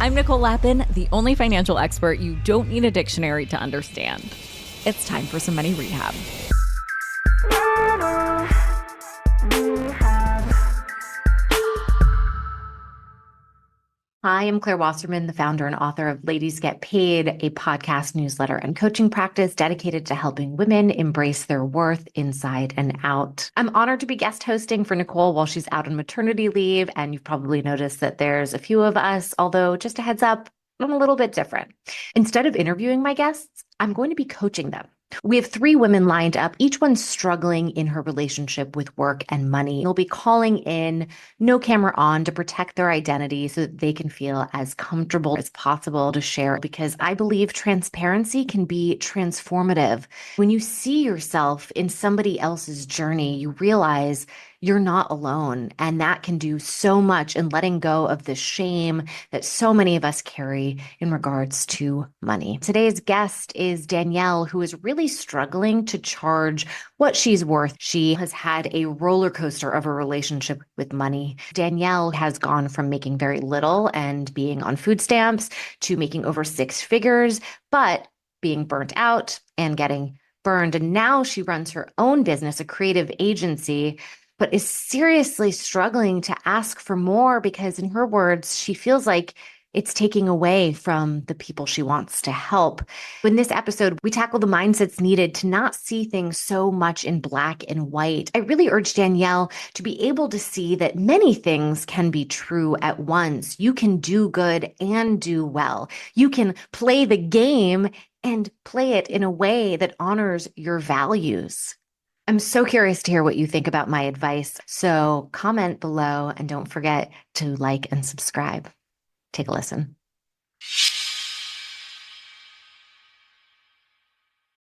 I'm Nicole Lappin, the only financial expert you don't need a dictionary to understand. It's time for some money rehab. Hi, I'm Claire Wasserman, the founder and author of Ladies Get Paid, a podcast, newsletter, and coaching practice dedicated to helping women embrace their worth inside and out. I'm honored to be guest hosting for Nicole while she's out on maternity leave, and you've probably noticed that there's a few of us, although just a heads up, I'm a little bit different. Instead of interviewing my guests, I'm going to be coaching them. We have 3 women lined up, each one struggling in her relationship with work and money. We'll be calling in, no camera on, to protect their identity so that they can feel as comfortable as possible to share, because I believe transparency can be transformative. When you see yourself in somebody else's journey, you realize you're not alone, and that can do so much in letting go of the shame that so many of us carry in regards to money. Today's guest is Danielle, who is really struggling to charge what she's worth. She has had a roller coaster of a relationship with money. Danielle has gone from making very little and being on food stamps to making over 6 figures, but being burnt out and getting burned. And now she runs her own business, a creative agency, but is seriously struggling to ask for more because, in her words, she feels like it's taking away from the people she wants to help. In this episode, we tackle the mindsets needed to not see things so much in black and white. I really urge Danielle to be able to see that many things can be true at once. You can do good and do well. You can play the game and play it in a way that honors your values. I'm so curious to hear what you think about my advice. So comment below and don't forget to like and subscribe. Take a listen.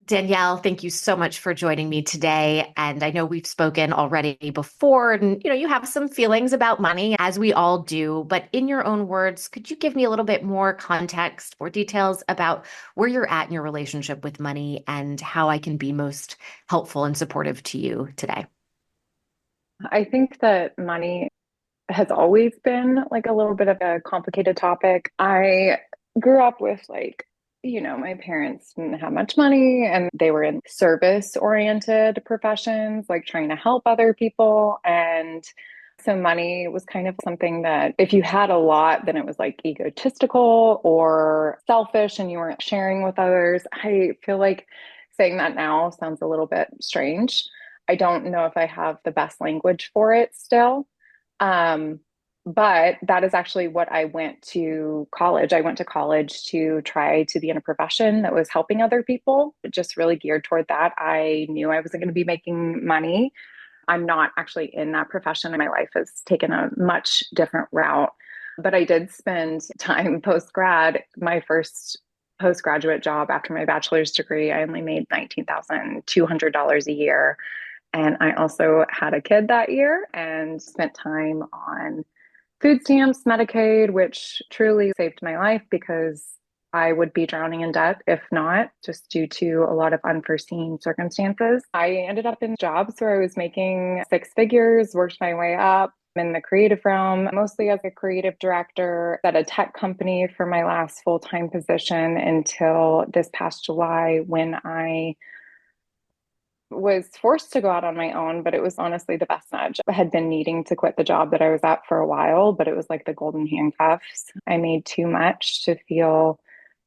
Danielle, thank you so much for joining me today. And I know we've spoken already before, and you have some feelings about money, as we all do. But in your own words, could you give me a little bit more context or details about where you're at in your relationship with money and how I can be most helpful and supportive to you today? I think that money has always been like a little bit of a complicated topic. I grew up with my parents didn't have much money and they were in service oriented professions, like trying to help other people. And so money was kind of something that if you had a lot, then it was like egotistical or selfish and you weren't sharing with others. I feel like saying that now sounds a little bit strange. I don't know if I have the best language for it still. Um, but that is actually what I went to college. I went to college to try to be in a profession that was helping other people, just really geared toward that. I knew I wasn't going to be making money. I'm not actually in that profession, and my life has taken a much different route. But I did spend time post grad. My first postgraduate job after my bachelor's degree, I only made $19,200 a year. And I also had a kid that year and spent time on food stamps, Medicaid, which truly saved my life because I would be drowning in debt if not, just due to a lot of unforeseen circumstances. I ended up in jobs where I was making 6 figures, worked my way up in the creative realm, mostly as a creative director at a tech company for my last full-time position until this past July when I was forced to go out on my own, but it was honestly the best nudge. I had been needing to quit the job that I was at for a while, but it was like the golden handcuffs. I made too much to feel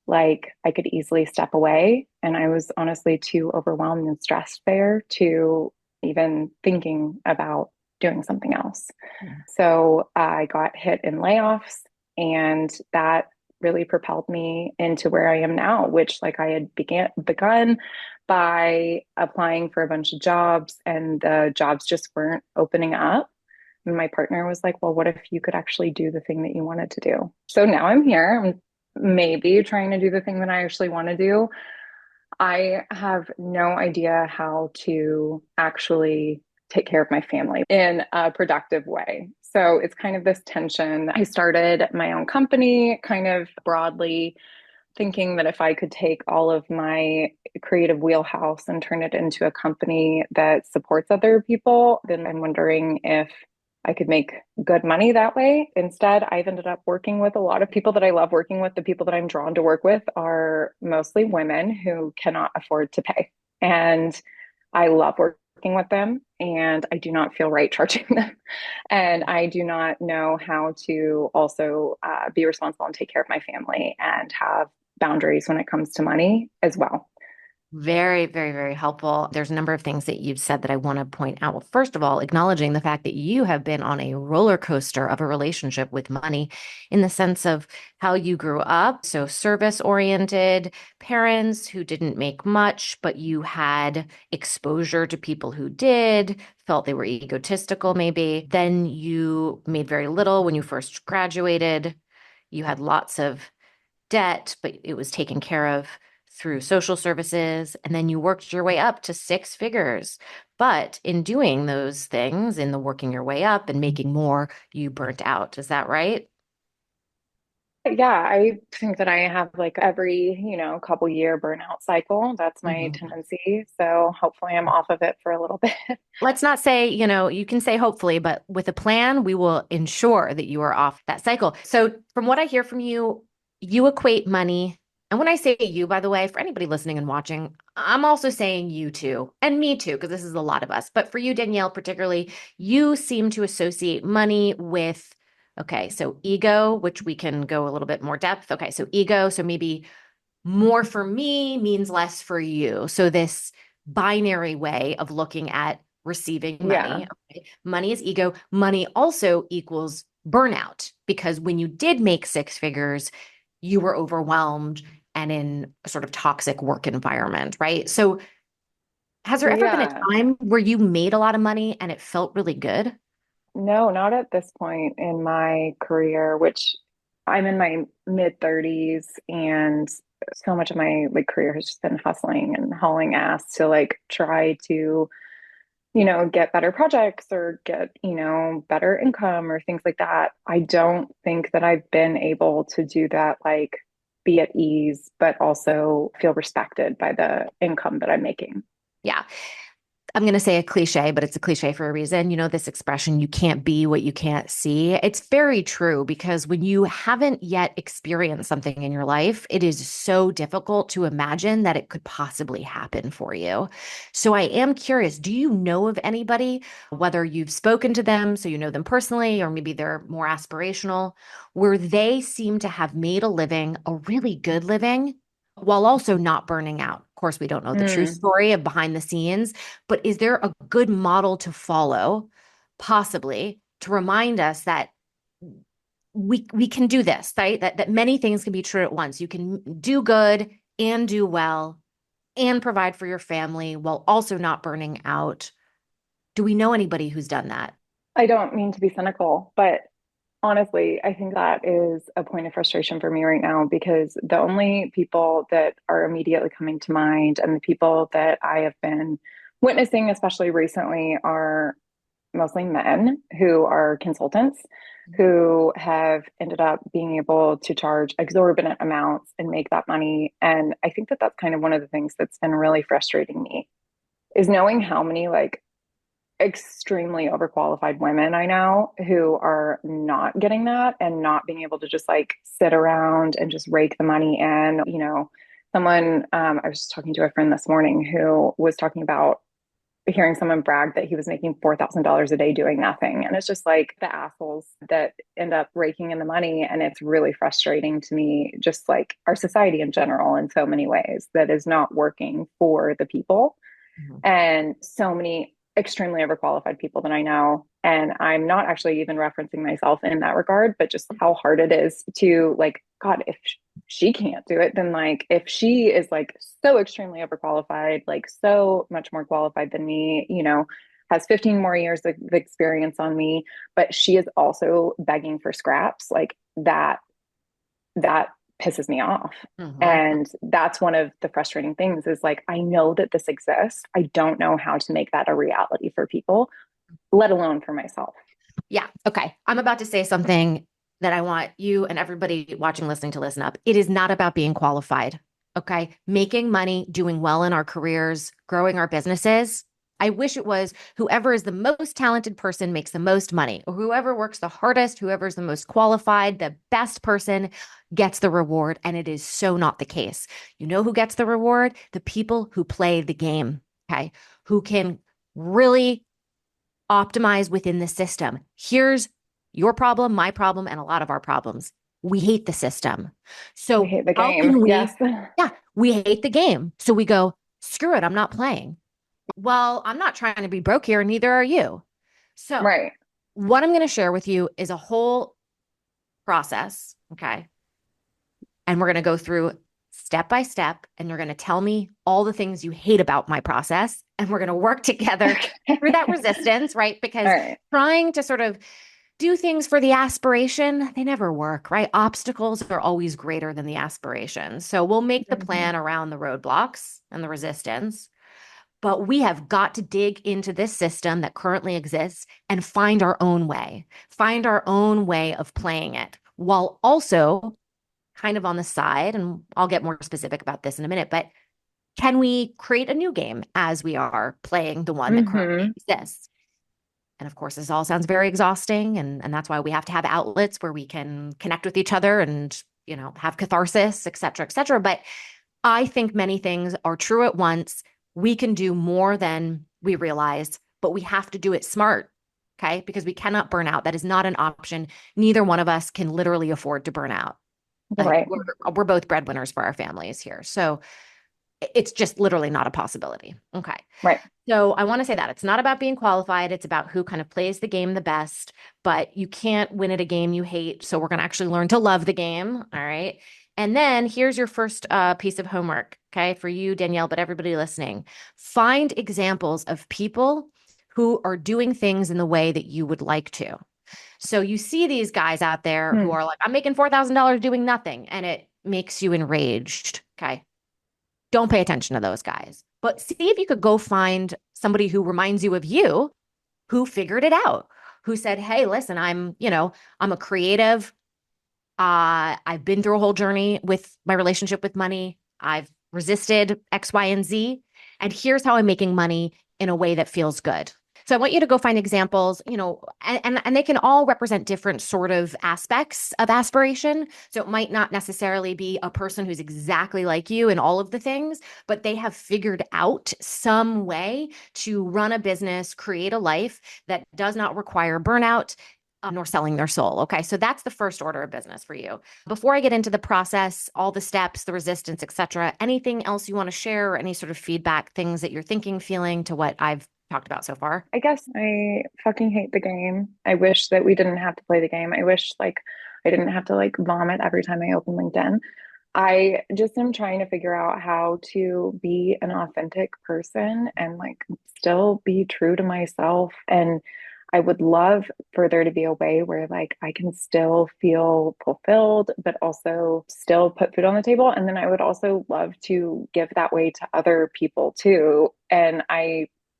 like I could easily step away. And I was honestly too overwhelmed and stressed there to even thinking about doing something else. So I got hit in layoffs, and that really propelled me into where I am now, which like I had begun by applying for a bunch of jobs and the jobs just weren't opening up. And my partner was like, well, what if you could actually do the thing that you wanted to do? So now I'm here. I'm maybe trying to do the thing that I actually want to do. I have no idea how to actually take care of my family in a productive way. So it's kind of this tension. I started my own company kind of broadly thinking that if I could take all of my creative wheelhouse and turn it into a company that supports other people, then I'm wondering if I could make good money that way. Instead, I've ended up working with a lot of people that I love working with. The people that I'm drawn to work with are mostly women who cannot afford to pay. And I love working with them, and I do not feel right charging them. And I do not know how to also be responsible and take care of my family and have boundaries when it comes to money as well. Very, very, very helpful. There's a number of things that you've said that I want to point out. Well, first of all, acknowledging the fact that you have been on a roller coaster of a relationship with money in the sense of how you grew up. So, service oriented parents who didn't make much, but you had exposure to people who did, felt they were egotistical, maybe. Then you made very little when you first graduated. You had lots of debt, but it was taken care of through social services. And then you worked your way up to six figures. But in doing those things, in the working your way up and making more, you burnt out. Is that right? Yeah, I think that I have like every, couple year burnout cycle. That's my Mhm. tendency. So hopefully I'm off of it for a little bit. Let's not say, you can say hopefully, but with a plan, we will ensure that you are off that cycle. So, from what I hear from you, you equate money. And when I say you, by the way, for anybody listening and watching, I'm also saying you too, and me too, because this is a lot of us. But for you, Danielle, particularly, you seem to associate money with, okay, so ego, which we can go a little bit more depth. Okay, so ego. So maybe more for me means less for you. So this binary way of looking at receiving Yeah. money. Okay. Money is ego. Money also equals burnout because when you did make six figures, you were overwhelmed and in a sort of toxic work environment, right? So has there ever been a Yeah. time where you made a lot of money and it felt really good? No, not at this point in my career, which I'm in my mid 30s, and so much of my like career has just been hustling and hauling ass to like try to, get better projects or get, better income or things like that. I don't think that I've been able to do that, like be at ease, but also feel respected by the income that I'm making. Yeah. I'm going to say a cliche, but it's a cliche for a reason. You know, this expression, you can't be what you can't see. It's very true because when you haven't yet experienced something in your life, it is so difficult to imagine that it could possibly happen for you. So I am curious, do you know of anybody, whether you've spoken to them, so you know them personally, or maybe they're more aspirational, where they seem to have made a living, a really good living, while also not burning out? Of course, we don't know the true Mm, story of behind the scenes, but is there a good model to follow, possibly, to remind us that we can do this, right? That many things can be true at once. You can do good and do well and provide for your family while also not burning out. Do we know anybody who's done that? I don't mean to be cynical, but honestly, I think that is a point of frustration for me right now because the only people that are immediately coming to mind and the people that I have been witnessing, especially recently, are mostly men who are consultants who have ended up being able to charge exorbitant amounts and make that money. And I think that that's kind of one of the things that's been really frustrating me is knowing how many like extremely overqualified women I know who are not getting that and not being able to just like sit around and just rake the money in. Someone, I was just talking to a friend this morning who was talking about hearing someone brag that he was making $4,000 a day doing nothing. And it's just like the assholes that end up raking in the money. And it's really frustrating to me, just like our society in general, in so many ways, that is not working for the people Mhm. and so many extremely overqualified people that I know. And I'm not actually even referencing myself in that regard, but just how hard it is to like, God, if she can't do it, then like, if she is like so extremely overqualified, like so much more qualified than me, has 15 more years of experience on me, but she is also begging for scraps, like that pisses me off. Mhm. And that's one of the frustrating things is like, I know that this exists. I don't know how to make that a reality for people, let alone for myself. Yeah. Okay. I'm about to say something that I want you and everybody watching, listening to listen up. It is not about being qualified. Okay. Making money, doing well in our careers, growing our businesses. I wish it was whoever is the most talented person makes the most money, or whoever works the hardest, whoever's the most qualified, the best person gets the reward. And it is so not the case. You know who gets the reward? The people who play the game, okay? Who can really optimize within the system. Here's your problem, my problem, and a lot of our problems. We hate the system. We So hate the how game. can we, Yes. yeah, we hate the game. So we go, screw it, I'm not playing. Well, I'm not trying to be broke here, and neither are you. So, Right. what I'm going to share with you is a whole process. Okay. And we're going to go through step by step, and you're going to tell me all the things you hate about my process. And we're going to work together through that resistance, right? Because All right. trying to sort of do things for the aspiration, they never work, right? Obstacles are always greater than the aspiration. So we'll make the Mhm. plan around the roadblocks and the resistance. But we have got to dig into this system that currently exists and find our own way of playing it, while also kind of on the side. And I'll get more specific about this in a minute, but can we create a new game as we are playing the one that currently Mhm. exists? And of course, this all sounds very exhausting. And that's why we have to have outlets where we can connect with each other and, have catharsis, et cetera, et cetera. But I think many things are true at once. We can do more than we realize, but we have to do it smart. Okay. Because we cannot burn out. That is not an option. Neither one of us can literally afford to burn out. Like Right. we're both breadwinners for our families here. So it's just literally not a possibility. Okay. Right. So I want to say that it's not about being qualified. It's about who kind of plays the game the best, but you can't win at a game you hate. So we're going to actually learn to love the game. All right. And then here's your first piece of homework. Okay. For you, Danielle, but everybody listening, find examples of people who are doing things in the way that you would like to. So you see these guys out there who Hmm. are like, I'm making $4,000 doing nothing, and it makes you enraged. Okay. Don't pay attention to those guys, but see if you could go find somebody who reminds you of you, who figured it out, who said, hey, listen, I'm a creative. I've been through a whole journey with my relationship with money. I've resisted X, Y, and Z. And here's how I'm making money in a way that feels good. So I want you to go find examples, and they can all represent different sort of aspects of aspiration. So it might not necessarily be a person who's exactly like you in all of the things, but they have figured out some way to run a business, create a life that does not require burnout, nor selling their soul. Okay. So that's the first order of business for you. Before I get into the process, all the steps, the resistance, et cetera, anything else you want to share, or any sort of feedback, things that you're thinking, feeling to what I've talked about so far? I guess I fucking hate the game. I wish that we didn't have to play the game. I wish like I didn't have to like vomit every time I open LinkedIn. I just am trying to figure out how to be an authentic person and like still be true to myself. And I would love for there to be a way where like I can still feel fulfilled, but also still put food on the table. And then I would also love to give that way to other people too. And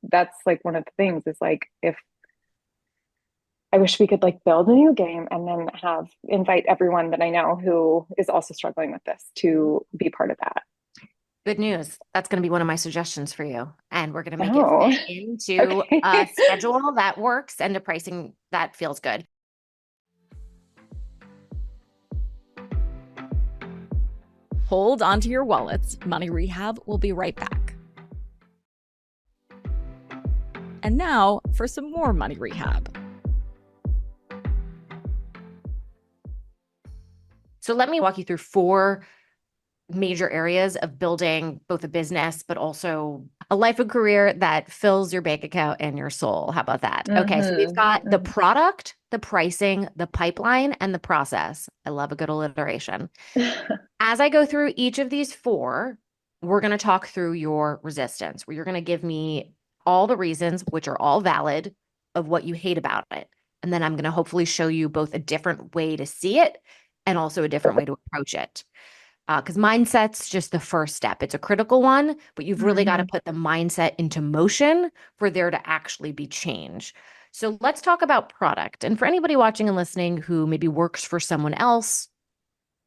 that's like one of the things is like if I wish we could like build a new game and then have invite everyone that I know who is also struggling with this to be part of that. Good news. That's going to be one of my suggestions for you. And we're going to make it Oh, fit into a okay. schedule that works and a pricing that feels good. Hold onto your wallets. Money Rehab will be right back. And now for some more Money Rehab. So let me walk you through 4 major areas of building both a business, but also a life and career that fills your bank account and your soul. How about that? Okay. So we've got the product, the pricing, the pipeline, and the process. I love a good alliteration. As I go through each of these 4, we're going to talk through your resistance, where you're going to give me all the reasons, which are all valid, of what you hate about it. And then I'm going to hopefully show you both a different way to see it and also a different way to approach it. Because mindset's just the first step. It's a critical one, but you've really got to put the mindset into motion for there to actually be change. So let's talk about product. And for anybody watching and listening who maybe works for someone else,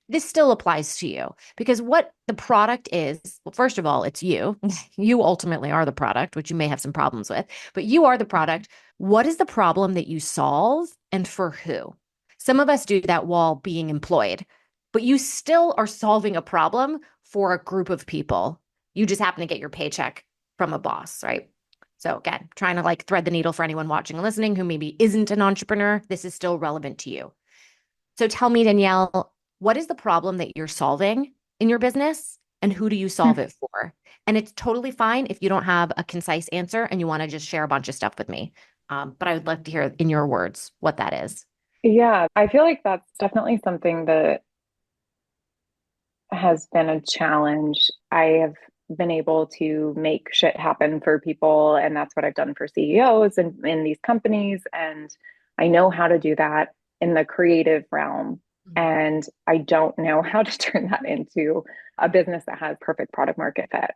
this still applies to you because what the product is, well, first of all, it's you. You ultimately are the product, which you may have some problems with, but you are the product. What is the problem that you solve and for who? Some of us do that while being employed, but you still are solving a problem for a group of people. You just happen to get your paycheck from a boss, right? So again, trying to like thread the needle for anyone watching and listening who maybe isn't an entrepreneur, this is still relevant to you. So tell me, Danielle, what is the problem that you're solving in your business and who do you solve it for? And it's totally fine if you don't have a concise answer and you want to just share a bunch of stuff with me. But I would love to hear in your words what that is. Yeah, I feel like that's definitely something that has been a challenge. I have been able to make shit happen for people, and that's what I've done for CEOs and in these companies. And I know how to do that in the creative realm. And I don't know how to turn that into a business that has perfect product market fit.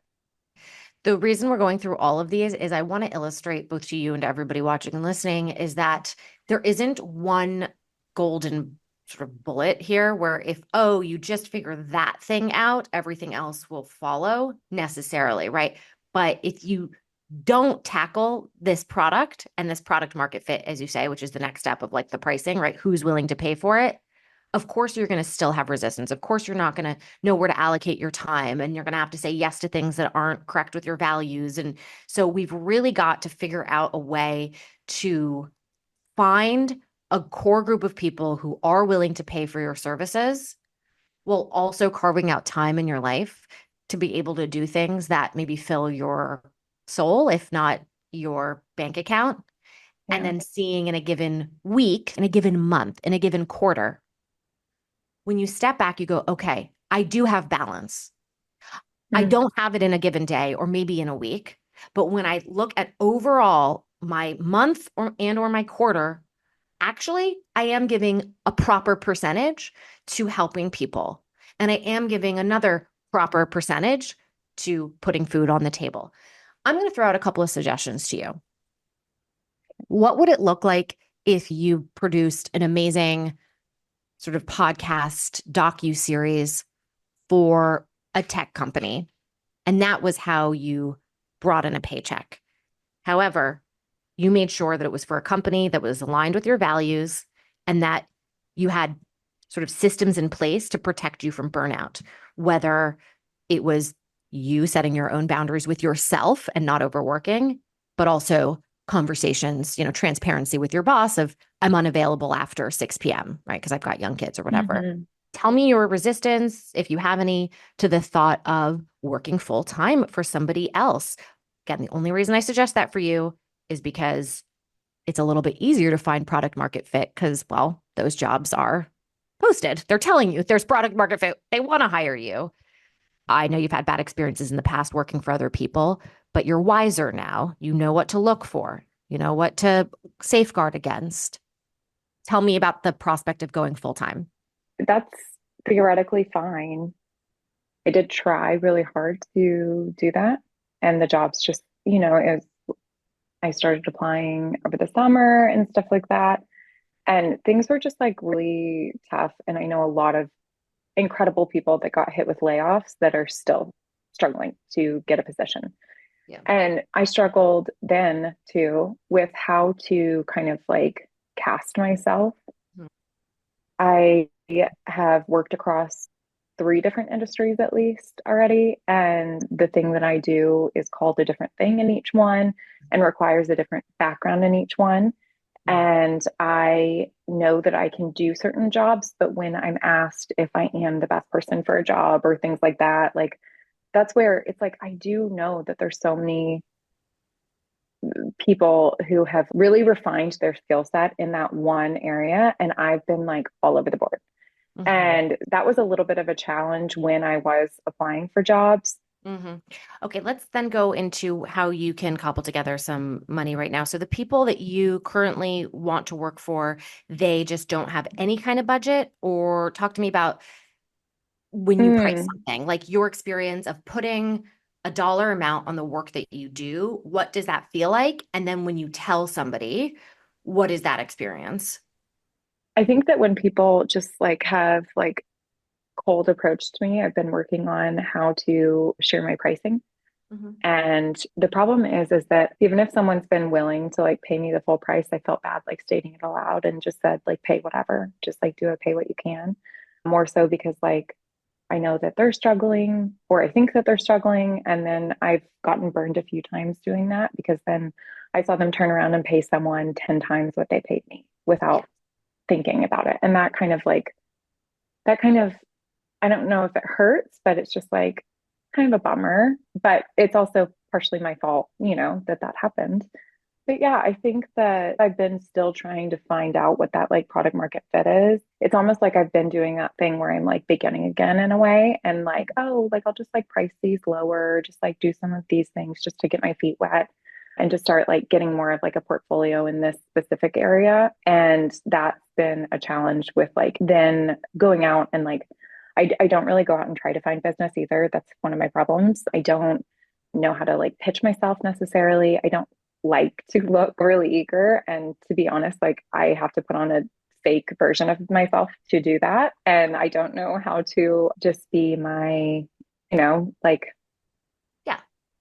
The reason we're going through all of these is I want to illustrate both to you and to everybody watching and listening is that there isn't one golden sort of bullet here where if, oh, you just figure that thing out, everything else will follow necessarily, right? But if you don't tackle this product and this product market fit, as you say, which is the next step of like the pricing, right? Who's willing to pay for it? Of course, you're going to still have resistance. Of course, you're not going to know where to allocate your time and you're going to have to say yes to things that aren't correct with your values. And so we've really got to figure out a way to find a core group of people who are willing to pay for your services while also carving out time in your life to be able to do things that maybe fill your soul, if not your bank account. And Yeah. then seeing in a given week, in a given month, in a given quarter, when you step back, you go, okay, I do have balance. I Mm. don't have it in a given day or maybe in a week. But when I look at overall my month or my quarter, actually, I am giving a proper percentage to helping people. And I am giving another proper percentage to putting food on the table. I'm going to throw out a couple of suggestions to you. What would it look like if you produced an amazing sort of podcast docu-series for a tech company? And that was how you brought in a paycheck. However, you made sure that it was for a company that was aligned with your values and that you had sort of systems in place to protect you from burnout, whether it was you setting your own boundaries with yourself and not overworking, but also conversations, transparency with your boss of I'm unavailable after 6 p.m., right? Because I've got young kids or whatever. Mm-hmm. Tell me your resistance, if you have any, to the thought of working full time for somebody else. Again, the only reason I suggest that for you is because it's a little bit easier to find product market fit because, well, those jobs are posted. They're telling you there's product market fit. They want to hire you. I know you've had bad experiences in the past working for other people, but you're wiser now. You know what to look for. You know what to safeguard against. Tell me about the prospect of going full time. That's theoretically fine. I did try really hard to do that. And the jobs just, I started applying over the summer and stuff like that. And things were just like really tough. And I know a lot of incredible people that got hit with layoffs that are still struggling to get a position. Yeah. And I struggled then too with how to kind of like cast myself. Mhm. I have worked across 3 different industries at least already. And the thing that I do is called a different thing in each one and requires a different background in each one. And I know that I can do certain jobs, but when I'm asked if I am the best person for a job or things like that, like that's where it's like I do know that there's so many people who have really refined their skill set in that one area. And I've been like all over the board. Mm-hmm. And that was a little bit of a challenge when I was applying for jobs. Mm-hmm. Okay, let's then go into how you can cobble together some money right now. So the people that you currently want to work for, they just don't have any kind of budget, or talk to me about when you price something, like your experience of putting a dollar amount on the work that you do. What does that feel like? And then when you tell somebody, what is that experience? I think that when people just like have like cold approached me, I've been working on how to share my pricing. Mm-hmm. And the problem is that even if someone's been willing to like pay me the full price, I felt bad like stating it aloud and just said like pay whatever, just like do it, pay what you can. More so because like I know that they're struggling, or I think that they're struggling. And then I've gotten burned a few times doing that because then I saw them turn around and pay someone 10 times what they paid me without thinking about it. And that kind of, I don't know if it hurts, but it's just like kind of a bummer. But it's also partially my fault, that happened. But yeah, I think that I've been still trying to find out what that like product market fit is. It's almost like I've been doing that thing where I'm like beginning again in a way and like, oh, like I'll just like price these lower, just like do some of these things just to get my feet wet and to start like getting more of like a portfolio in this specific area. And that's been a challenge with like then going out and like, I don't really go out and try to find business either. That's one of my problems. I don't know how to like pitch myself necessarily. I don't like to look really eager. And to be honest, like I have to put on a fake version of myself to do that. And I don't know how to just be my, like, Yeah.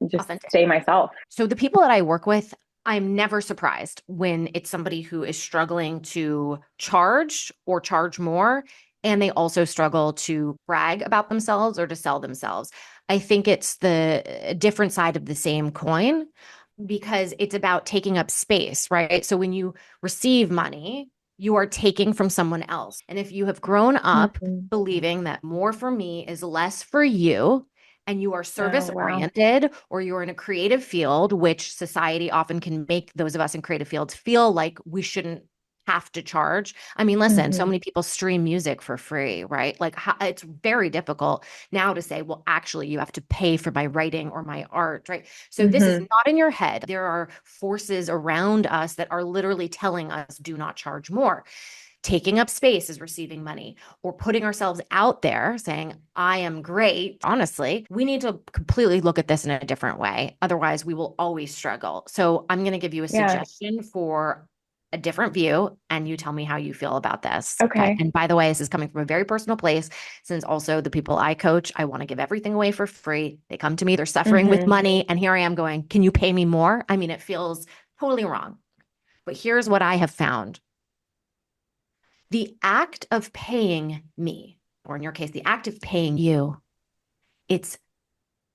just Authentic. stay myself. So the people that I work with, I'm never surprised when it's somebody who is struggling to charge or charge more, and they also struggle to brag about themselves or to sell themselves. I think it's the different side of the same coin because it's about taking up space, right? So when you receive money, you are taking from someone else. And if you have grown up believing that more for me is less for you, and you are service oriented, or you're in a creative field, which society often can make those of us in creative fields feel like we shouldn't have to charge. I mean, listen, so many people stream music for free, right? Like it's very difficult now to say, well, actually, you have to pay for my writing or my art, right? So this is not in your head. There are forces around us that are literally telling us, do not charge more. Taking up space is receiving money, or putting ourselves out there saying, I am great. Honestly, we need to completely look at this in a different way. Otherwise, we will always struggle. So I'm going to give you a suggestion for a different view, and you tell me how you feel about this. Okay. And by the way, this is coming from a very personal place, since also the people I coach, I want to give everything away for free. They come to me, they're suffering with money. And here I am going, can you pay me more? I mean, it feels totally wrong. But here's what I have found. The act of paying me, or in your case, the act of paying you, it's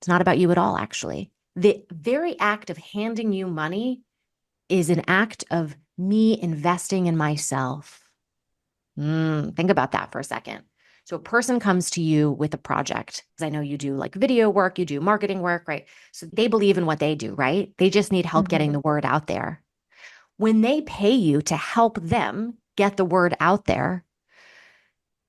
not about you at all, actually. The very act of handing you money is an act of me investing in myself. Think about that for a second. So a person comes to you with a project, because I know you do like video work, you do marketing work, right? So they believe in what they do, right? They just need help getting the word out there. When they pay you to help them get the word out there,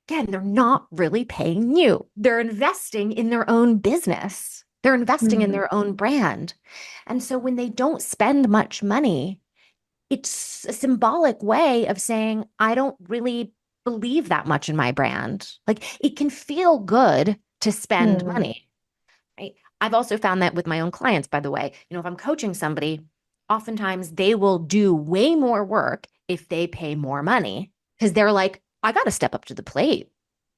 again, they're not really paying you. They're investing in their own business. They're investing in their own brand. And so when they don't spend much money, it's a symbolic way of saying, I don't really believe that much in my brand. Like it can feel good to spend money, right? I've also found that with my own clients, by the way. If I'm coaching somebody, oftentimes they will do way more work if they pay more money, because they're like, I got to step up to the plate.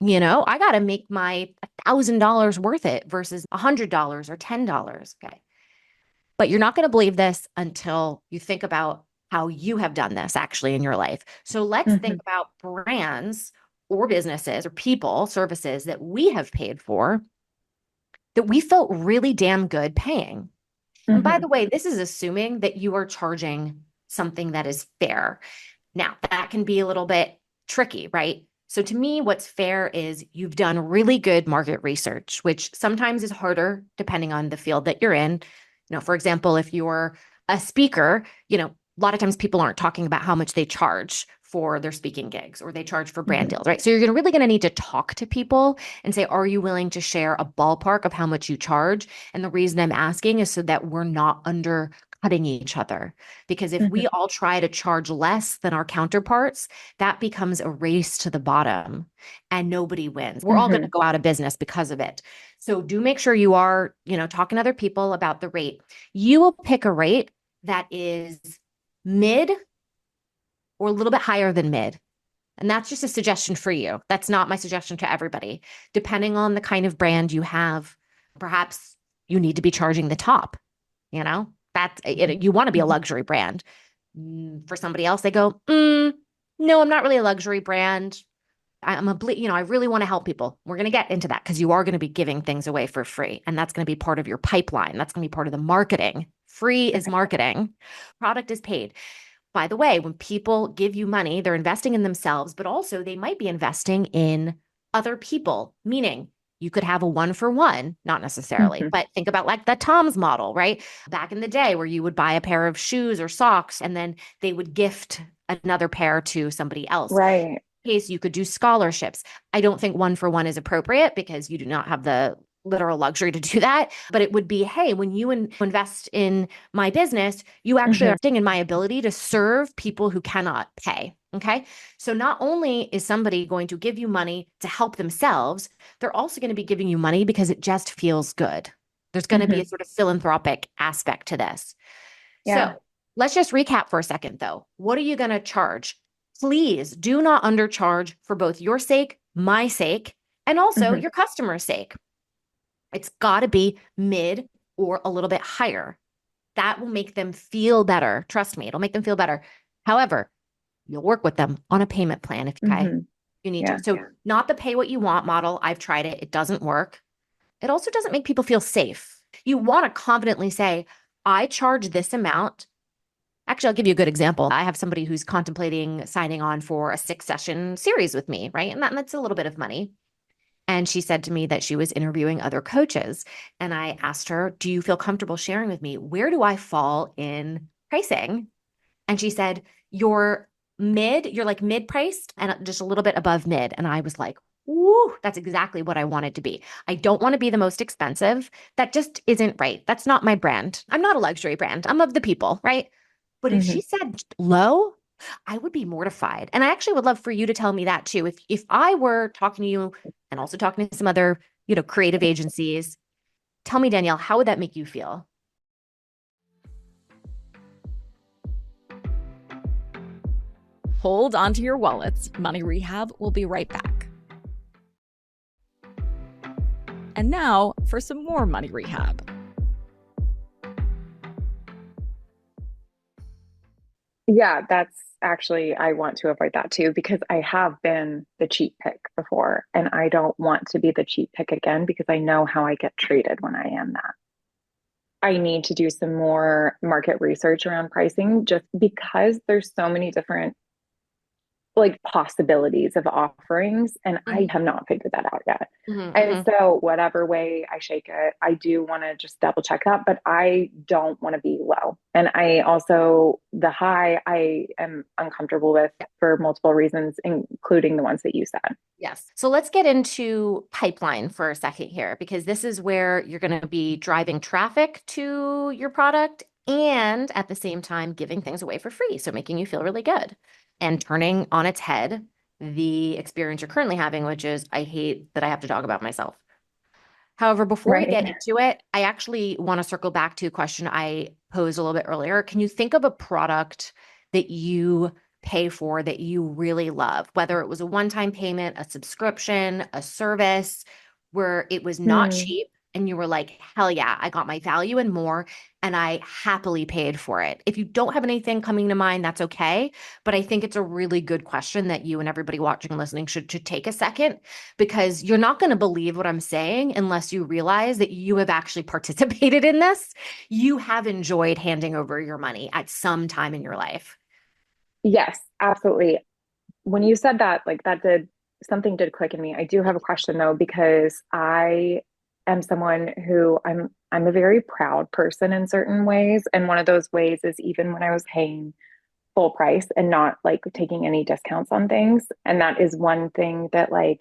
I got to make my $1,000 worth it versus $100 or $10. Okay. But you're not going to believe this until you think about how you have done this actually in your life. So let's think about brands or businesses or people, services that we have paid for that we felt really damn good paying. And by the way, this is assuming that you are charging something that is fair. Now, that can be a little bit tricky, right? So to me, what's fair is you've done really good market research, which sometimes is harder depending on the field that you're in. For example, if you're a speaker, a lot of times people aren't talking about how much they charge for their speaking gigs or they charge for brand deals, right? So you're really going to need to talk to people and say, are you willing to share a ballpark of how much you charge? And the reason I'm asking is so that we're not undercutting each other. Because if we all try to charge less than our counterparts, that becomes a race to the bottom and nobody wins. We're all going to go out of business because of it. So do make sure you are, talking to other people about the rate. You will pick a rate that is mid or a little bit higher than mid. And that's just a suggestion for you. That's not my suggestion to everybody. Depending on the kind of brand you have, perhaps you need to be charging the top, you know? That's it, you want to be a luxury brand. For somebody else, they go, no, I'm not really a luxury brand. I really want to help people. We're going to get into that because you are going to be giving things away for free. And that's going to be part of your pipeline. That's going to be part of the marketing. Free is marketing. Product is paid. By the way, when people give you money, they're investing in themselves, but also they might be investing in other people, meaning you could have a 1-for-1, not necessarily, but think about like the Tom's model, right? Back in the day where you would buy a pair of shoes or socks and then they would gift another pair to somebody else. Right. Case you could do scholarships. I don't think 1-for-1 is appropriate because you do not have the literal luxury to do that. But it would be, hey, when you invest in my business, you actually are investing in my ability to serve people who cannot pay. Okay. So not only is somebody going to give you money to help themselves, they're also going to be giving you money because it just feels good. There's going to be a sort of philanthropic aspect to this. Yeah. So let's just recap for a second, though. What are you going to charge? Please do not undercharge for both your sake, my sake, and also your customer's sake. It's got to be mid or a little bit higher. That will make them feel better. Trust me, it'll make them feel better. However, you'll work with them on a payment plan if you need to. So not the pay what you want model. I've tried it. It doesn't work. It also doesn't make people feel safe. You want to confidently say, I charge this amount. Actually, I'll give you a good example. I have somebody who's contemplating signing on for a 6-session series with me, right? And that's a little bit of money. And she said to me that she was interviewing other coaches. And I asked her, do you feel comfortable sharing with me? Where do I fall in pricing? And she said, you're like mid-priced and just a little bit above mid. And I was like, woo, that's exactly what I wanted to be. I don't want to be the most expensive. That just isn't right. That's not my brand. I'm not a luxury brand. I'm of the people, right? But if she said low, I would be mortified. And I actually would love for you to tell me that too. If I were talking to you and also talking to some other, creative agencies, tell me, Danielle, how would that make you feel? Hold onto your wallets. Money Rehab will be right back. And now for some more Money Rehab. Yeah, that's actually, I want to avoid that too, because I have been the cheap pick before and I don't want to be the cheap pick again because I know how I get treated when I am that. I need to do some more market research around pricing just because there's so many different possibilities of offerings and I have not figured that out yet. And so whatever way I shake it, I do want to just double check that, but I don't want to be low. And I also, the high I am uncomfortable with for multiple reasons, including the ones that you said. Yes. So let's get into pipeline for a second here, because this is where you're going to be driving traffic to your product and at the same time giving things away for free. So making you feel really good and turning on its head the experience you're currently having, which is, I hate that I have to talk about myself. However, before we get into it, I actually want to circle back to a question I posed a little bit earlier. Can you think of a product that you pay for that you really love, whether it was a one-time payment, a subscription, a service, where it was not cheap and you were like, hell yeah, I got my value and more, and I happily paid for it? If you don't have anything coming to mind, that's okay. But I think it's a really good question that you and everybody watching and listening should take a second, because you're not going to believe what I'm saying unless you realize that you have actually participated in this. You have enjoyed handing over your money at some time in your life. Yes, absolutely. When you said that, something did click in me. I do have a question though, because I am someone who I'm a very proud person in certain ways. And one of those ways is even when I was paying full price and not taking any discounts on things. And that is one thing that I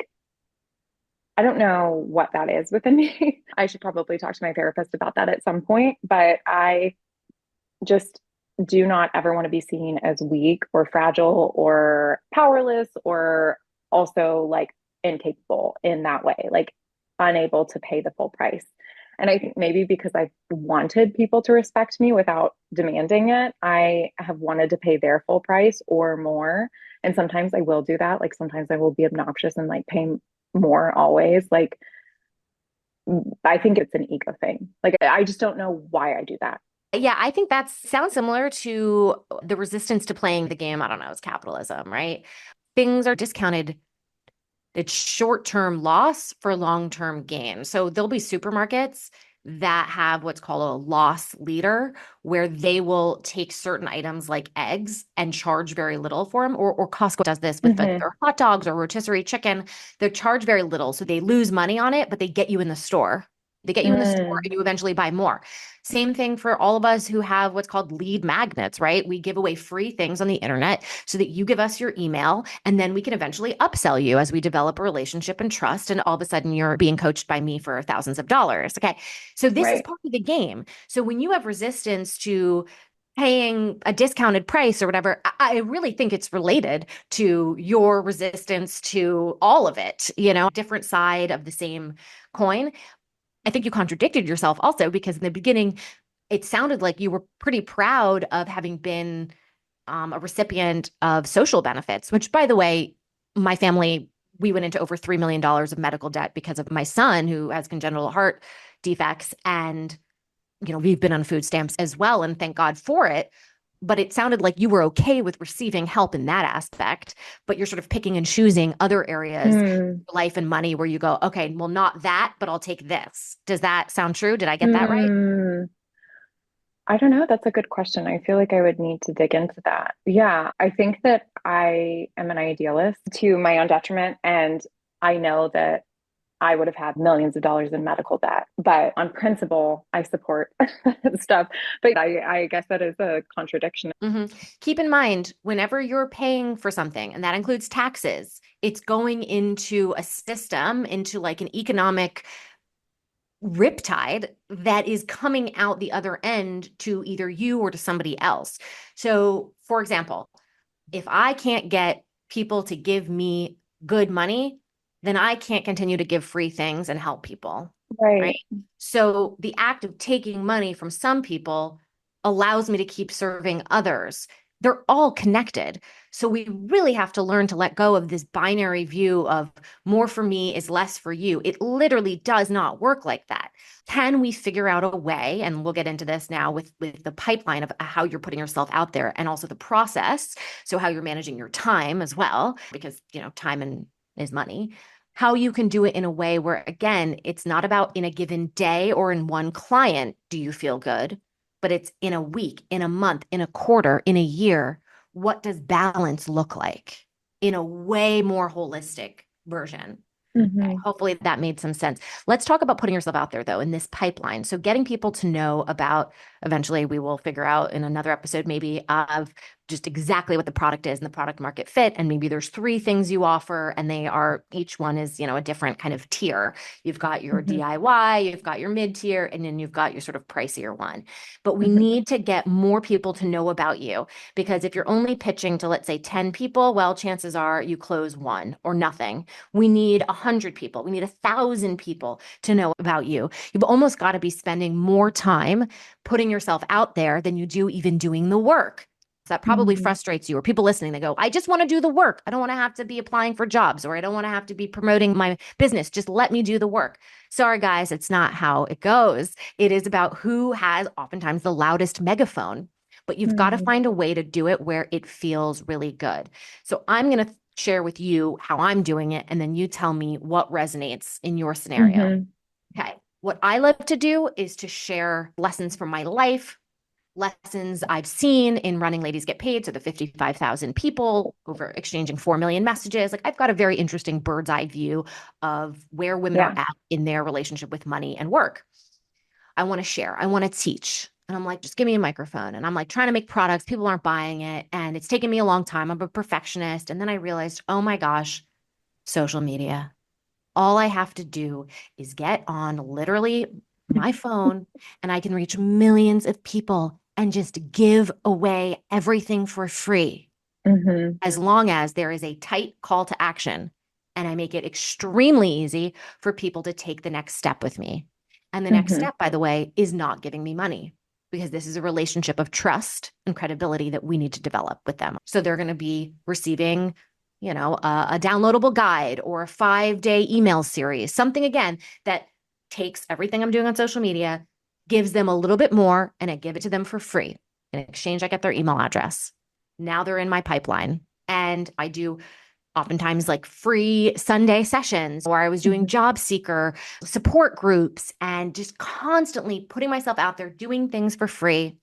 don't know what that is within me. I should probably talk to my therapist about that at some point, but I just do not ever want to be seen as weak or fragile or powerless or also incapable in that way, unable to pay the full price. And I think maybe because I wanted people to respect me without demanding it, I have wanted to pay their full price or more. And sometimes I will do that. Like sometimes I will be obnoxious and like pay more always. Like I think it's an ego thing. Like I just don't know why I do that. Yeah, I think that sounds similar to the resistance to playing the game. I don't know, it's capitalism, right? Things are discounted. It's short-term loss for long-term gain. So there'll be supermarkets that have what's called a loss leader, where they will take certain items like eggs and charge very little for them. Or Costco does this with like Mm-hmm. their hot dogs or rotisserie chicken. They charge very little. So they lose money on it, but they get you in the store. They get you in the store Mm, and you eventually buy more. Same thing for all of us who have what's called lead magnets, right? We give away free things on the internet so that you give us your email and then we can eventually upsell you as we develop a relationship and trust. And all of a sudden you're being coached by me for thousands of dollars. Okay. So this is right. part of the game. So when you have resistance to paying a discounted price or whatever, I really think it's related to your resistance to all of it, different side of the same coin. I think you contradicted yourself also because in the beginning, it sounded like you were pretty proud of having been a recipient of social benefits, which, by the way, my family, we went into over $3 million of medical debt because of my son who has congenital heart defects. And, we've been on food stamps as well. And thank God for it. But it sounded like you were okay with receiving help in that aspect, but you're sort of picking and choosing other areas, Mm, life and money, where you go, okay, well, not that, but I'll take this. Does that sound true? Did I get that right? mm. I don't know. That's a good question. I feel like I would need to dig into that. Yeah, I think that I am an idealist to my own detriment. And I know that I would have had millions of dollars in medical debt. But on principle, I support stuff. But I guess that is a contradiction. hmm Keep in mind, whenever you're paying for something, and that includes taxes, it's going into a system, into like an economic riptide that is coming out the other end to either you or to somebody else. So, for example, if I can't get people to give me good money, then I can't continue to give free things and help people, right? Right. So the act of taking money from some people allows me to keep serving others. They're all connected. So we really have to learn to let go of this binary view of more for me is less for you. It literally does not work like that. Can we figure out a way, and we'll get into this now with the pipeline of how you're putting yourself out there and also the process, so how you're managing your time as well, because time is money. How you can do it in a way where, again, it's not about in a given day or in one client, do you feel good? But it's in a week, in a month, in a quarter, in a year. What does balance look like in a way more holistic version? Okay, Hmm. hopefully that made some sense. Let's talk about putting yourself out there, though, in this pipeline. So, getting people to know about, eventually, we will figure out in another episode, maybe, of just exactly what the product is and the product market fit. And maybe there's three things you offer, and they are each one is, a different kind of tier. You've got your Hmm. DIY, you've got your mid tier, and then you've got your sort of pricier one. But we Hmm. need to get more people to know about you because if you're only pitching to, let's say, 10 people, well, chances are you close one or nothing. We need 100 people. We need 1,000 people to know about you. You've almost got to be spending more time putting yourself out there than you do even doing the work. So that probably Hmm. frustrates you or people listening. They go, I just want to do the work. I don't want to have to be applying for jobs or I don't want to have to be promoting my business. Just let me do the work. Sorry, guys, it's not how it goes. It is about who has oftentimes the loudest megaphone, but you've got to Hmm. find a way to do it where it feels really good. So I'm going to share with you how I'm doing it, and then you tell me what resonates in your scenario. Hmm. Okay. What I love to do is to share lessons from my life, lessons I've seen in running Ladies Get Paid. So the 55,000 people over exchanging 4 million messages. Like I've got a very interesting bird's eye view of where women are Yeah. at in their relationship with money and work. I want to share. I want to teach. And I'm like, just give me a microphone. And I'm like trying to make products. People aren't buying it. And it's taken me a long time. I'm a perfectionist. And then I realized, oh my gosh, social media. All I have to do is get on literally my phone and I can reach millions of people and just give away everything for free Hmm. as long as there is a tight call to action and I make it extremely easy for people to take the next step with me. And the next step, by the way, is not giving me money, because this is a relationship of trust and credibility that we need to develop with them. So they're going to be receiving, a downloadable guide or a 5-day email series, something again that takes everything I'm doing on social media, gives them a little bit more, and I give it to them for free. In exchange, I get their email address. Now they're in my pipeline, and I do oftentimes like free Sunday sessions, or I was doing job seeker support groups and just constantly putting myself out there, doing things for free,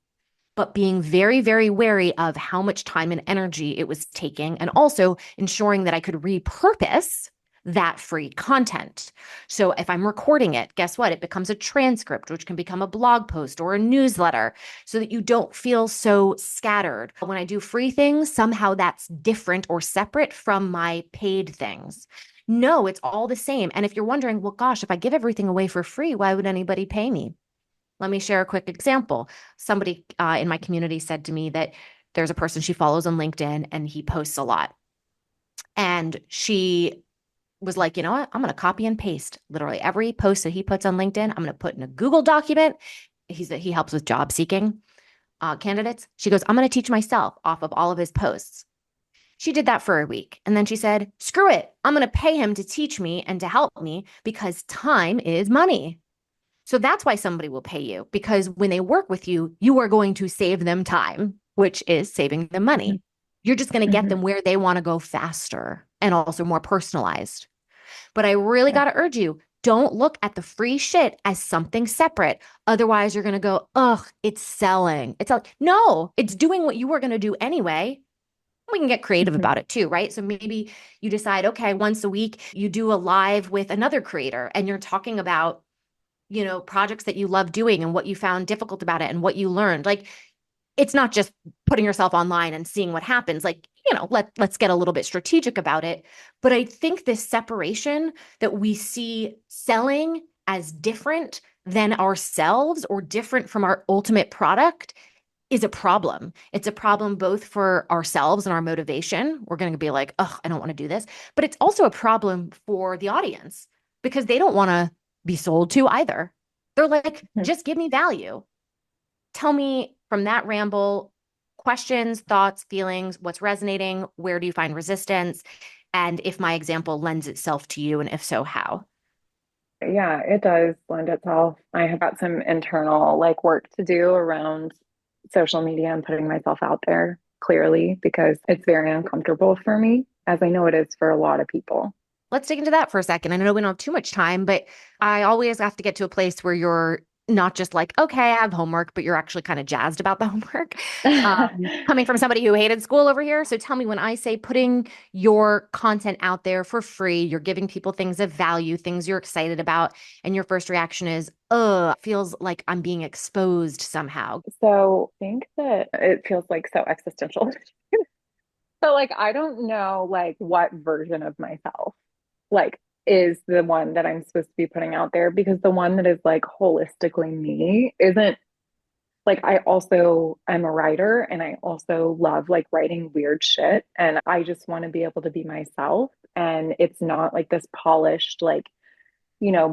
but being very, very wary of how much time and energy it was taking, and also ensuring that I could repurpose that free content. So if I'm recording it, guess what? It becomes a transcript, which can become a blog post or a newsletter, so that you don't feel so scattered. When I do free things, somehow that's different or separate from my paid things. No, it's all the same. And if you're wondering, well, gosh, if I give everything away for free, why would anybody pay me? Let me share a quick example. Somebody in my community said to me that there's a person she follows on LinkedIn and he posts a lot. And she was like, you know what? I'm going to copy and paste literally every post that he puts on LinkedIn. I'm going to put in a Google document. He helps with job seeking candidates. She goes, I'm going to teach myself off of all of his posts. She did that for a week. And then she said, screw it. I'm going to pay him to teach me and to help me, because time is money. So that's why somebody will pay you, because when they work with you, you are going to save them time, which is saving them money. You're just going to get them where they want to go faster and also more personalized. But I really got to urge you, don't look at the free shit as something separate. Otherwise, you're going to go, ugh, it's selling. No, it's doing what you were going to do anyway. We can get creative about it too, right? So maybe you decide, okay, once a week, you do a live with another creator and you're talking about, projects that you love doing and what you found difficult about it and what you learned. Like, it's not just putting yourself online and seeing what happens. Like, let's get a little bit strategic about it. But I think this separation that we see selling as different than ourselves or different from our ultimate product is a problem. It's a problem both for ourselves and our motivation. We're going to be like, oh, I don't want to do this. But it's also a problem for the audience, because they don't want to be sold to either. They're like, just give me value. Tell me from that ramble, questions, thoughts, feelings, what's resonating, where do you find resistance? And if my example lends itself to you, and if so, how? Yeah, it does lend itself. I have got some internal work to do around social media and putting myself out there clearly, because it's very uncomfortable for me, as I know it is for a lot of people. Let's dig into that for a second. I know we don't have too much time, but I always have to get to a place where you're not just like, okay, I have homework, but you're actually kind of jazzed about the homework. Coming from somebody who hated school over here. So tell me, when I say putting your content out there for free, you're giving people things of value, things you're excited about, and your first reaction is, feels like I'm being exposed somehow. So I think that it feels so existential. So I don't know what version of myself is the one that I'm supposed to be putting out there, because the one that is holistically me isn't I also am a writer, and I also love writing weird shit, and I just want to be able to be myself, and it's not this polished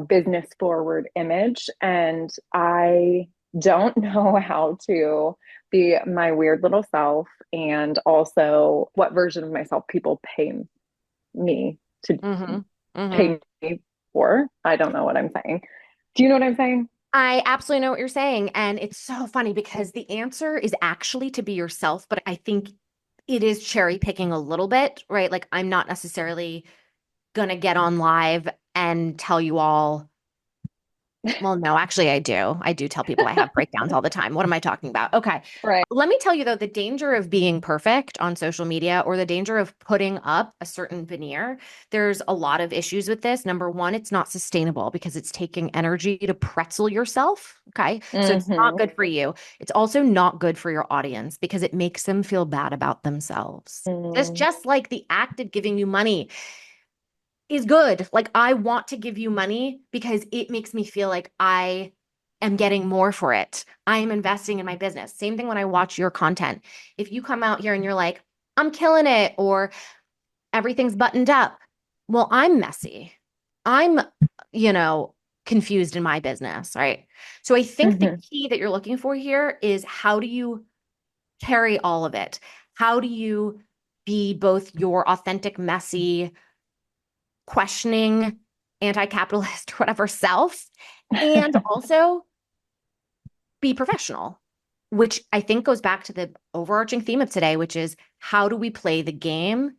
business forward image, and I don't know how to be my weird little self, and also what version of myself people pay me to pay me for. I don't know what I'm saying. Do you know what I'm saying? I absolutely know what you're saying. And it's so funny, because the answer is actually to be yourself, but I think it is cherry picking a little bit, right? Like, I'm not necessarily going to get on live and tell you all. Well, no, actually, I do. I do tell people I have breakdowns all the time. What am I talking about? Okay. Right. Let me tell you, though, the danger of being perfect on social media, or the danger of putting up a certain veneer, there's a lot of issues with this. Number one, it's not sustainable, because it's taking energy to pretzel yourself. Okay. So it's not good for you. It's also not good for your audience, because it makes them feel bad about themselves. Just like the act of giving you money is good. Like, I want to give you money because it makes me feel like I am getting more for it. I am investing in my business. Same thing when I watch your content. If you come out here and you're like, I'm killing it, or everything's buttoned up. Well, I'm messy. I'm, confused in my business, right? So I think the Mm-hmm. key that you're looking for here is, how do you carry all of it? How do you be both your authentic, messy, questioning, anti-capitalist, whatever self, and also be professional, which I think goes back to the overarching theme of today, which is, how do we play the game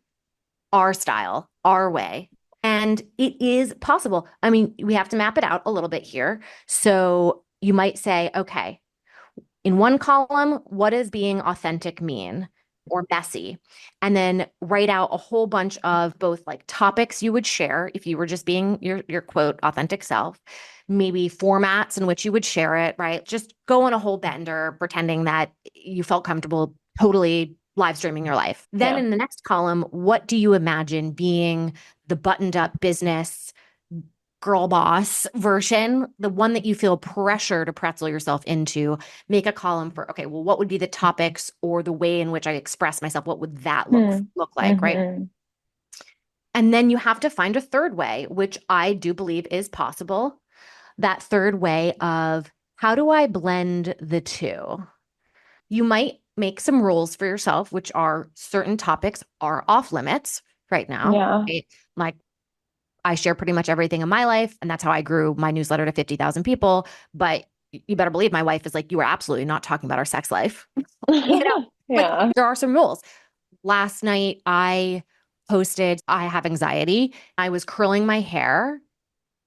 our style, our way? And it is possible. I mean, we have to map it out a little bit here. So you might say, okay, in one column, what does being authentic mean, or messy? And then write out a whole bunch of both like topics you would share if you were just being your quote authentic self, maybe formats in which you would share it, right? Just go on a whole bender pretending that you felt comfortable totally live streaming your life. Then Yeah. in the next column, what do you imagine being the buttoned up business girl boss version, the one that you feel pressure to pretzel yourself into? Make a column for, okay, well, what would be the topics or the way in which I express myself? What would that look like, right? Mm-hmm. And then you have to find a third way, which I do believe is possible. That third way of, how do I blend the two? You might make some rules for yourself, which are certain topics are off limits right now. Yeah. Right? Like, I share pretty much everything in my life, and that's how I grew my newsletter to 50,000 people. But you better believe my wife is like, you are absolutely not talking about our sex life. But Yeah. there are some rules. Last night, I posted, I have anxiety. I was curling my hair.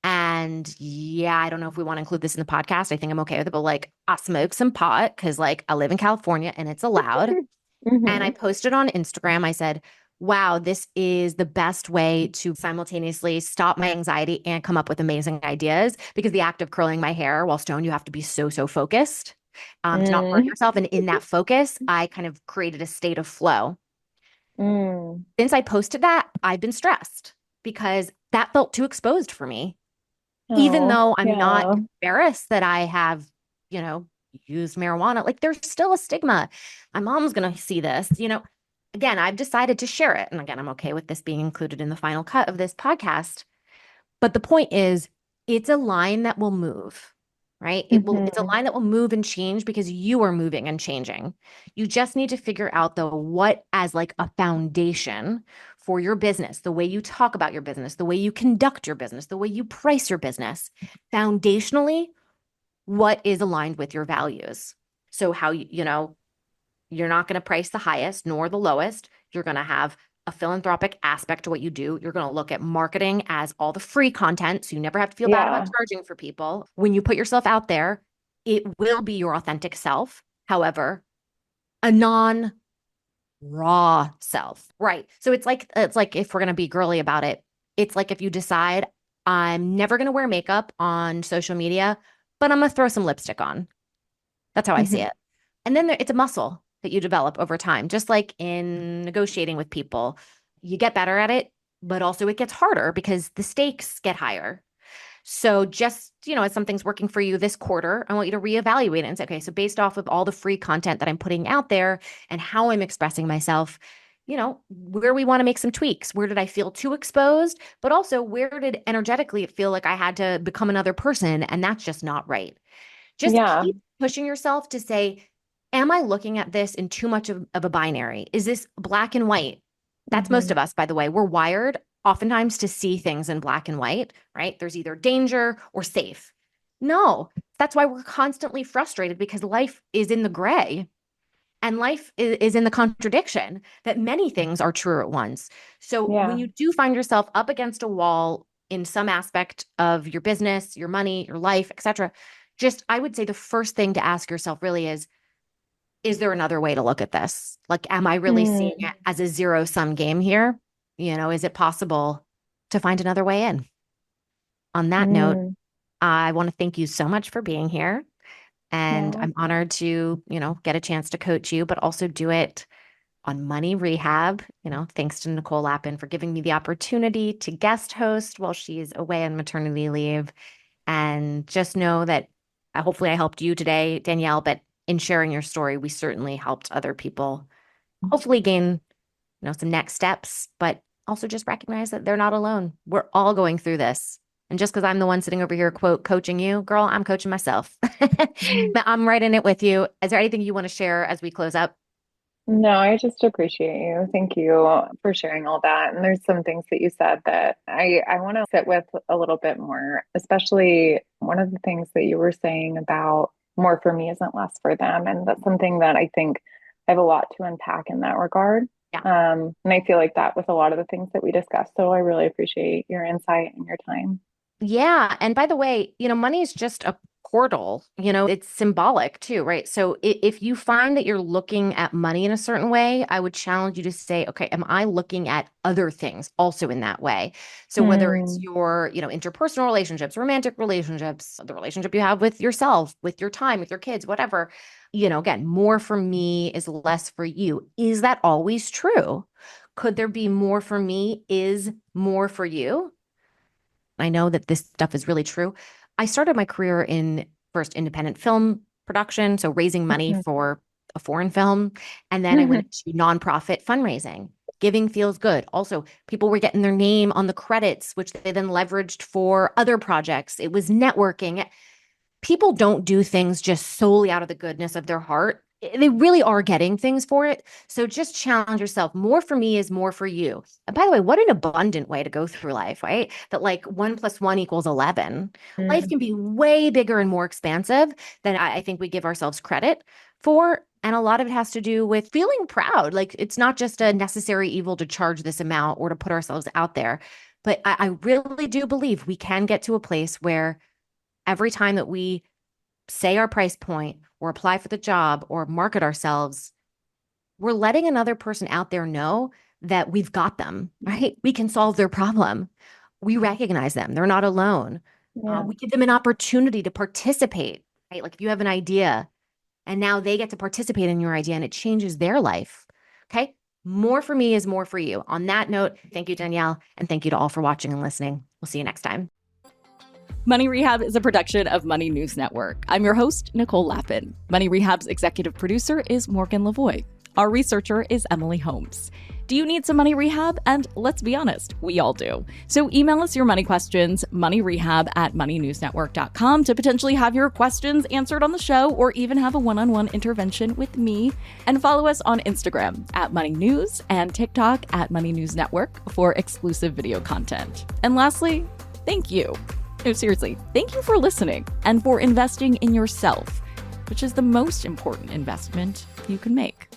And yeah, I don't know if we want to include this in the podcast. I think I'm okay with it. But like, I smoke some pot because like I live in California and it's allowed. And I Mm-hmm. posted on Instagram, I said, wow, this is the best way to simultaneously stop my anxiety and come up with amazing ideas, because the act of curling my hair while stoned, you have to be so focused to not hurt Mm. yourself. And in that focus, I kind of created a state of flow. Mm. Since I posted that, I've been stressed because that felt too exposed for me. Even Oh, though I'm not yeah. embarrassed that I have, you know, used marijuana, like there's still a stigma. My mom's going to see this, Again, I've decided to share it. And again, I'm okay with this being included in the final cut of this podcast. But the point is, it's a line that will move, right? It's a Mm-hmm. line that will move and change because you are moving and changing. You just need to figure out though, what as like a foundation for your business, the way you talk about your business, the way you conduct your business, the way you price your business, foundationally, what is aligned with your values. So how you're not going to price the highest nor the lowest. You're going to have a philanthropic aspect to what you do. You're going to look at marketing as all the free content, so you never have to feel bad about Yeah. charging for people. When you put yourself out there, it will be your authentic self. However, a non raw self. Right. So it's like if we're going to be girly about it, it's like if you decide, I'm never going to wear makeup on social media, but I'm going to throw some lipstick on. That's how I see Mm-hmm. it. And then it's a muscle that you develop over time, just like in negotiating with people. You get better at it, but also it gets harder because the stakes get higher. So just, as something's working for you this quarter, I want you to reevaluate it and say, okay, so based off of all the free content that I'm putting out there and how I'm expressing myself, where we want to make some tweaks. Where did I feel too exposed? But also, where did energetically it feel like I had to become another person? And that's just not right. Just Yeah. keep pushing yourself to say, am I looking at this in too much of a binary? Is this black and white? That's most Mm-hmm. of us, by the way. We're wired oftentimes to see things in black and white, right? There's either danger or safe. No, that's why we're constantly frustrated, because life is in the gray and life is in the contradiction that many things are true at once. So when Yeah. you do find yourself up against a wall in some aspect of your business, your money, your life, etc., just I would say the first thing to ask yourself really is there another way to look at this? Like, am I really seeing Mm. it as a zero sum game here? Is it possible to find another way in? On that note, Mm. I want to thank you so much for being here. And Yeah. I'm honored to, get a chance to coach you, but also do it on Money Rehab. Thanks to Nicole Lappin for giving me the opportunity to guest host while she's away on maternity leave. And just know that hopefully I helped you today, Danielle, but in sharing your story, we certainly helped other people hopefully gain, some next steps, but also just recognize that they're not alone. We're all going through this. And just because I'm the one sitting over here, quote, coaching you, girl, I'm coaching myself. I'm right in it with you. Is there anything you want to share as we close up? No, I just appreciate you. Thank you for sharing all that. And there's some things that you said that I want to sit with a little bit more, especially one of the things that you were saying about more for me isn't less for them. And that's something that I think I have a lot to unpack in that regard. Yeah. And I feel like that with a lot of the things that we discussed. So I really appreciate your insight and your time. Yeah. And by the way, money is just a portal, it's symbolic too, right? So if you find that you're looking at money in a certain way, I would challenge you to say, okay, am I looking at other things also in that way? So whether it's your, interpersonal relationships, romantic relationships, the relationship you have with yourself, with your time, with your kids, whatever, again, more for me is less for you. Is that always true? Could there be more for me is more for you? I know that this stuff is really true. I started my career in first independent film production, so raising money for a foreign film. And then I went to nonprofit fundraising. Giving feels good. Also, people were getting their name on the credits, which they then leveraged for other projects. It was networking. People don't do things just solely out of the goodness of their heart. They really are getting things for it. So just challenge yourself. More for me is more for you. And by the way, what an abundant way to go through life, right? That like 1 + 1 = 11. Life can be way bigger and more expansive than I think we give ourselves credit for. And a lot of it has to do with feeling proud. Like it's not just a necessary evil to charge this amount or to put ourselves out there. But I really do believe we can get to a place where every time that we say our price point or apply for the job or market ourselves, we're letting another person out there know that we've got them, right? We can solve their problem. We recognize them. They're not alone. Yeah. We give them an opportunity to participate, right? Like if you have an idea and now they get to participate in your idea and it changes their life. Okay. More for me is more for you. On that note, thank you, Danielle. And thank you to all for watching and listening. We'll see you next time. Money Rehab is a production of Money News Network. I'm your host, Nicole Lappin. Money Rehab's executive producer is Morgan Lavoie. Our researcher is Emily Holmes. Do you need some money rehab? And let's be honest, we all do. So email us your money questions, moneyrehab@moneynewsnetwork.com to potentially have your questions answered on the show or even have a one-on-one intervention with me. And follow us on Instagram @moneynews and TikTok @moneynewsnetwork for exclusive video content. And lastly, thank you. No, seriously, thank you for listening and for investing in yourself, which is the most important investment you can make.